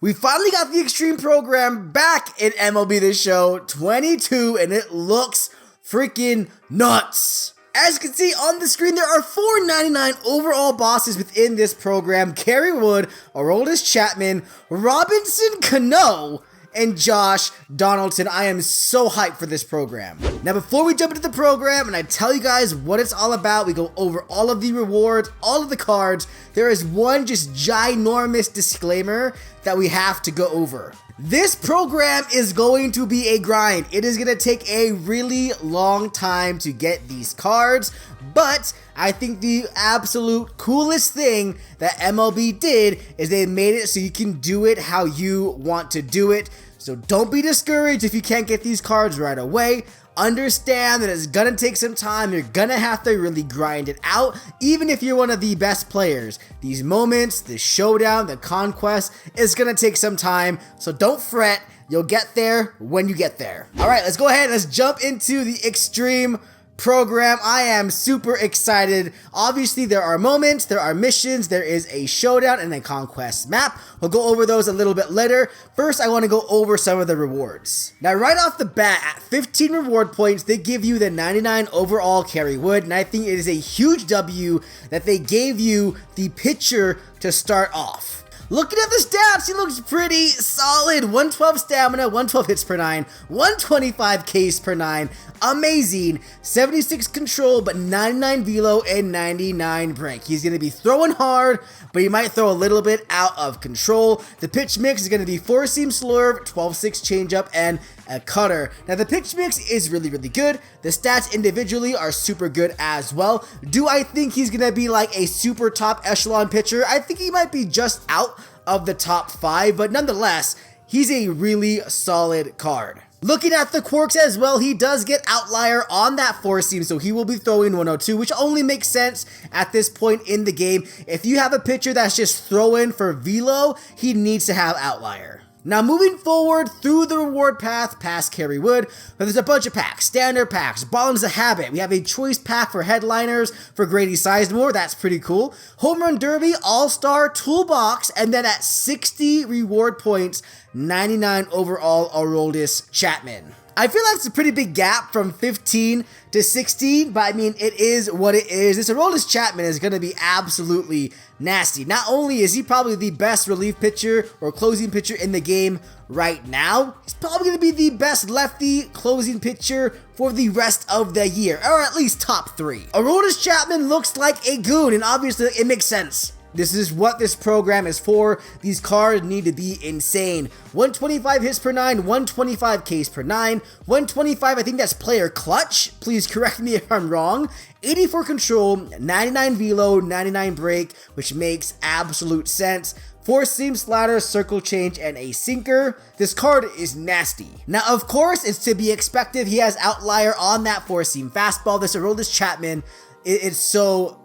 We finally got the Extreme program back in MLB The Show 22, and it looks freaking nuts. As you can see on the screen, there are 499 overall bosses within this program. Kerry Wood, Aroldis Chapman, Robinson Cano, and Josh Donaldson. I am so hyped for this program. Now, before we jump into the program and I tell you guys what it's all about, we go over all of the rewards, all of the cards, there is one just ginormous disclaimer that we have to go over. This program is going to be a grind. It is going to take a really long time to get these cards, but I think the absolute coolest thing that MLB did is they made it so you can do it how you want to do it. So don't be discouraged if you can't get these cards right away. Understand that it's gonna take some time. You're gonna have to really grind it out, even if you're one of the best players. These moments, the showdown, the conquest, is gonna take some time, so don't fret. You'll get there when you get there. All right, let's go ahead and let's jump into the Extreme program. I am super excited. Obviously, there are moments, there are missions, there is a showdown and a conquest map. We'll go over those a little bit later. First, I want to go over some of the rewards. Now, right off the bat, at 15 reward points, they give you the 99 overall Kerry Wood, and I think it is a huge W that they gave you the pitcher to start off. Looking at the stats, he looks pretty solid. 112 stamina, 112 hits per 9, 125 Ks per 9. Amazing. 76 control, but 99 velo and 99 break. He's going to be throwing hard, but he might throw a little bit out of control. The pitch mix is going to be 4-seam slurve, 12-6 changeup, and a cutter. Now, the pitch mix is really, really good. The stats individually are super good as well. Do I think he's going to be like a super top echelon pitcher? I think he might be just out of the top 5, but nonetheless, he's a really solid card. Looking at the quirks as well, he does get outlier on that 4-seam, so he will be throwing 102, which only makes sense at this point in the game. If you have a pitcher that's just throwing for velo, he needs to have outlier. Now, moving forward through the reward path past Kerry Wood, there's a bunch of packs, standard packs, Ball is a Habit. We have a choice pack for headliners for Grady Sizemore. That's pretty cool. Home Run Derby, All-Star, Toolbox, and then at 60 reward points, 99 overall Aroldis Chapman. I feel like it's a pretty big gap from 15 to 16, but I mean, it is what it is. This Aroldis Chapman is going to be absolutely nasty. Not only is he probably the best relief pitcher or closing pitcher in the game right now, he's probably going to be the best lefty closing pitcher for the rest of the year, or at least top 3. Aroldis Chapman looks like a goon, and obviously it makes sense. This is what this program is for. These cards need to be insane. 125 hits per 9, 125 Ks per 9, 125, I think that's player clutch. Please correct me if I'm wrong. 84 control, 99 velo, 99 break, which makes absolute sense. 4-seam slider, circle change, and a sinker. This card is nasty. Now, of course, it's to be expected. He has outlier on that 4-seam fastball. This Aroldis Chapman, he's so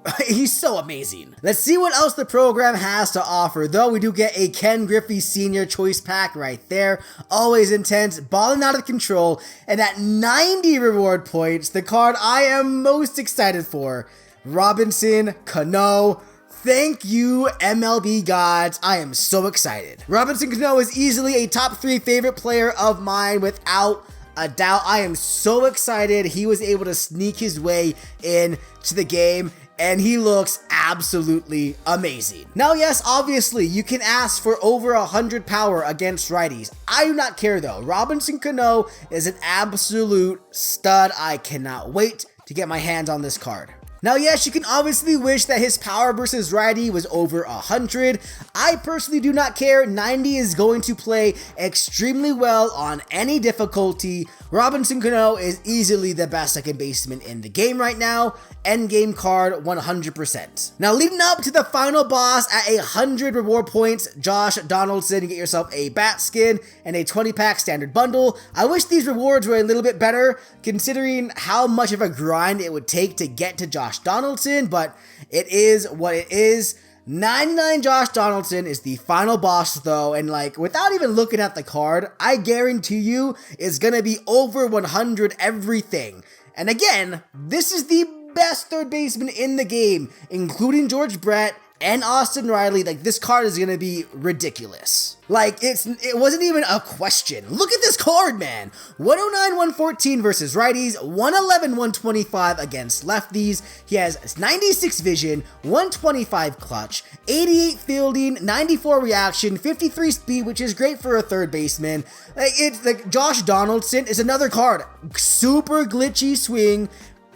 amazing. Let's see what else the program has to offer, though. We do get a Ken Griffey Sr. choice pack right there. Always intense, balling out of control, and at 90 reward points, the card I am most excited for, Robinson Cano. Thank you, MLB gods. I am so excited. Robinson Cano is easily a top 3 favorite player of mine without a doubt. I am so excited he was able to sneak his way in to the game, and he looks absolutely amazing. Now, yes, obviously, you can ask for over 100 power against righties. I do not care, though. Robinson Cano is an absolute stud. I cannot wait to get my hands on this card. Now, yes, you can obviously wish that his power versus righty was over 100. I personally do not care. 90 is going to play extremely well on any difficulty. Robinson Cano is easily the best second baseman in the game right now. Endgame card 100%. Now, leading up to the final boss at 100 reward points, Josh Donaldson, you get yourself a bat skin and a 20-pack standard bundle. I wish these rewards were a little bit better, considering how much of a grind it would take to get to Josh Donaldson, but it is what it is. 99 Josh Donaldson is the final boss, though, and like, without even looking at the card, I guarantee you it's gonna be over 100 everything. And again, this is the best third baseman in the game, including George Brett and Austin Riley, like this card is gonna be ridiculous. Like it wasn't even a question. Look at this card, man. 109, 114 versus righties, 111, 125 against lefties. He has 96 vision, 125 clutch, 88 fielding, 94 reaction, 53 speed, which is great for a third baseman. Like it's like Josh Donaldson is another card. Super glitchy swing.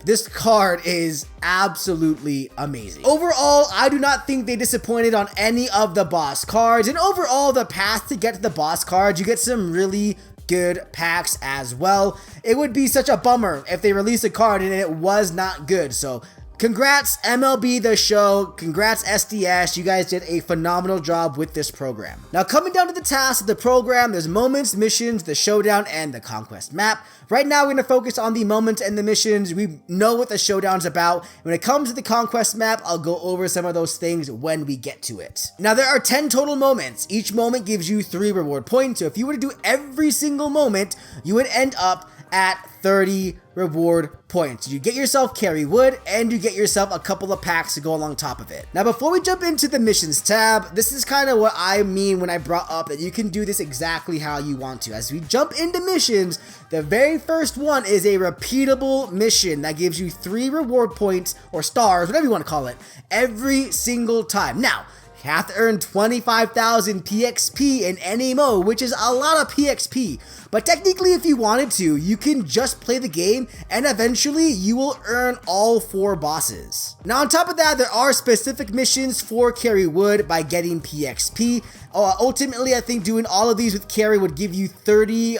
This card is absolutely amazing. Overall, I do not think they disappointed on any of the boss cards. And overall, the path to get to the boss cards, you get some really good packs as well. It would be such a bummer if they released a card and it was not good. So congrats MLB The Show, congrats SDS, you guys did a phenomenal job with this program. Now coming down to the tasks of the program, there's moments, missions, the showdown, and the conquest map. Right now we're going to focus on the moments and the missions. We know what the showdown's about. When it comes to the conquest map, I'll go over some of those things when we get to it. Now there are 10 total moments. Each moment gives you 3 reward points, so if you were to do every single moment, you would end up at 30 reward points. You get yourself Kerry Wood and you get yourself a couple of packs to go along top of it. Now before we jump into the missions tab, this is kind of what I mean when I brought up that you can do this exactly how you want to. As we jump into missions, the very first one is a repeatable mission that gives you 3 reward points or stars, whatever you want to call it, every single time. Now, you have to earn 25,000 PXP in any mode, which is a lot of PXP. But technically, if you wanted to, you can just play the game and eventually you will earn all 4 bosses. Now on top of that, there are specific missions for Kerry Wood by getting PXP. Ultimately, I think doing all of these with Kerry would give you 30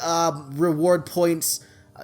reward points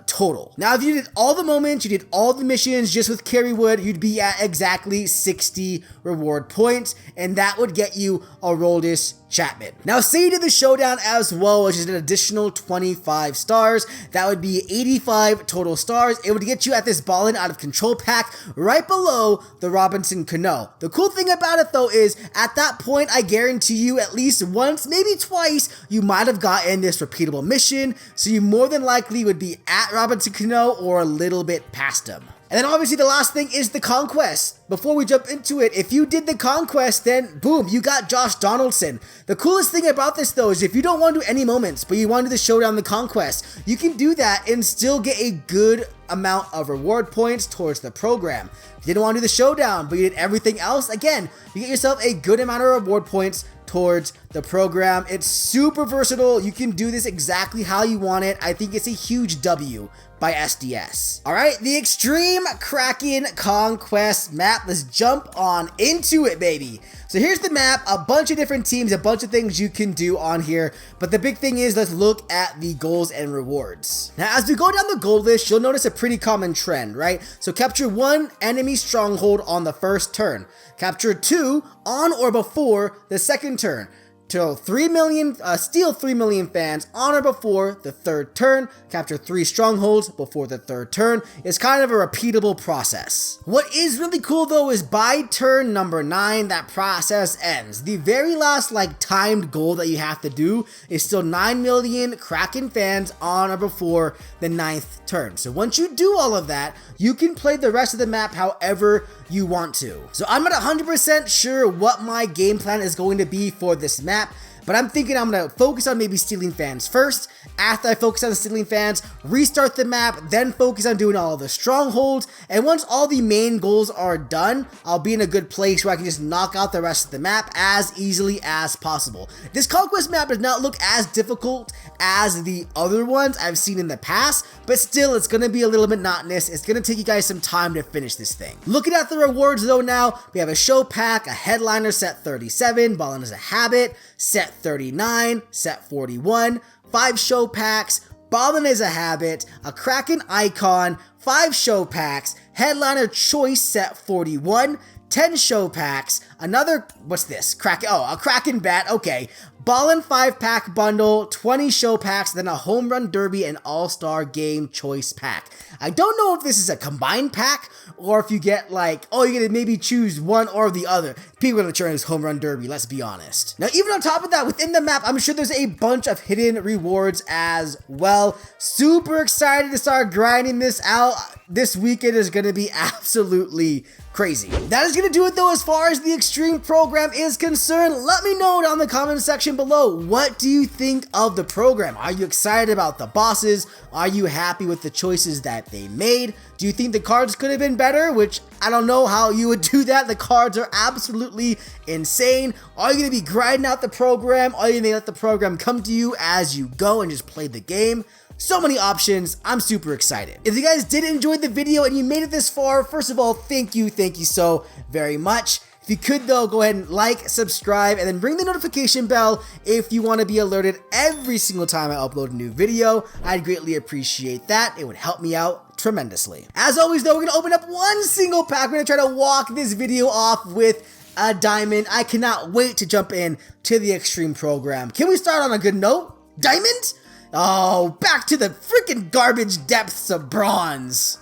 total. Now, if you did all the moments, you did all the missions just with Kerry Wood, you'd be at exactly 60 reward points, and that would get you Aroldis Chapman. Now, say you did the showdown as well, which is an additional 25 stars. That would be 85 total stars. It would get you at this Ballin' Out of Control pack right below the Robinson Cano. The cool thing about it though is at that point, I guarantee you at least once, maybe twice, you might have gotten this repeatable mission. So you more than likely would be at Robinson Cano or a little bit past him. And then obviously the last thing is the conquest. Before we jump into it, if you did the conquest, then boom, you got Josh Donaldson. The coolest thing about this though is if you don't want to do any moments, but you want to do the showdown, the conquest, you can do that and still get a good amount of reward points towards the program. If you didn't want to do the showdown, but you did everything else, again, you get yourself a good amount of reward points towards the program. It's super versatile. You can do this exactly how you want it. I think it's a huge W by SDS. All right, the Extreme Kraken Conquest map. Let's jump on into it, baby. So here's the map, a bunch of different teams, a bunch of things you can do on here, but the big thing is let's look at the goals and rewards. Now, as we go down the goal list, you'll notice a pretty common trend, right? So capture 1 enemy stronghold on the first turn. Capture 2 on or before the second turn. Steal 3 million fans on or before the third turn. Capture 3 strongholds before the third turn. It's kind of a repeatable process. What is really cool though is by turn number 9, that process ends. The very last timed goal that you have to do is still 9 million Kraken fans on or before the 9th turn. So once you do all of that, you can play the rest of the map however you want to. So I'm not 100% sure what my game plan is going to be for this map, but I'm thinking I'm going to focus on maybe stealing fans first. After I focus on stealing fans, restart the map, then focus on doing all the strongholds. And once all the main goals are done, I'll be in a good place where I can just knock out the rest of the map as easily as possible. This conquest map does not look as difficult as the other ones I've seen in the past, but still it's going to be a little monotonous. It's going to take you guys some time to finish this thing. Looking at the rewards though now, we have a show pack, a headliner set 37, Ballin' As a Habit, set 39, set 41, 5 show packs, Ballin' As a Habit, a Kraken icon, 5 show packs, headliner choice set 41, 10 show packs, another, what's this? A Kraken bat, okay. Ballin' 5-pack bundle, 20 show packs, then a home run derby and all-star game choice pack. I don't know if this is a combined pack or if you get you're gonna maybe choose one or the other. People are gonna turn this home run derby, let's be honest. Now, even on top of that, within the map, I'm sure there's a bunch of hidden rewards as well. Super excited to start grinding this out. This weekend is gonna be absolutely Crazy. That is gonna do it though as far as the Extreme program is concerned. Let me know down in the comment section below, what do you think of the program? Are you excited about the bosses? Are you happy with the choices that they made? Do you think the cards could have been better? Which I don't know how you would do that. The cards are absolutely insane. Are you gonna be grinding out the program? Are you gonna let the program come to you as you go and just play the game? So many options. I'm super excited. If you guys did enjoy the video and you made it this far, first of all, thank you so very much. If you could though, go ahead and like, subscribe, and then ring the notification bell if you want to be alerted every single time I upload a new video. I'd greatly appreciate that. It would help me out tremendously. As always though, we're gonna open up one single pack. We're gonna try to walk this video off with a diamond. I cannot wait to jump in to the Extreme program. Can we start on a good note? Diamond? Oh, back to the freaking garbage depths of bronze.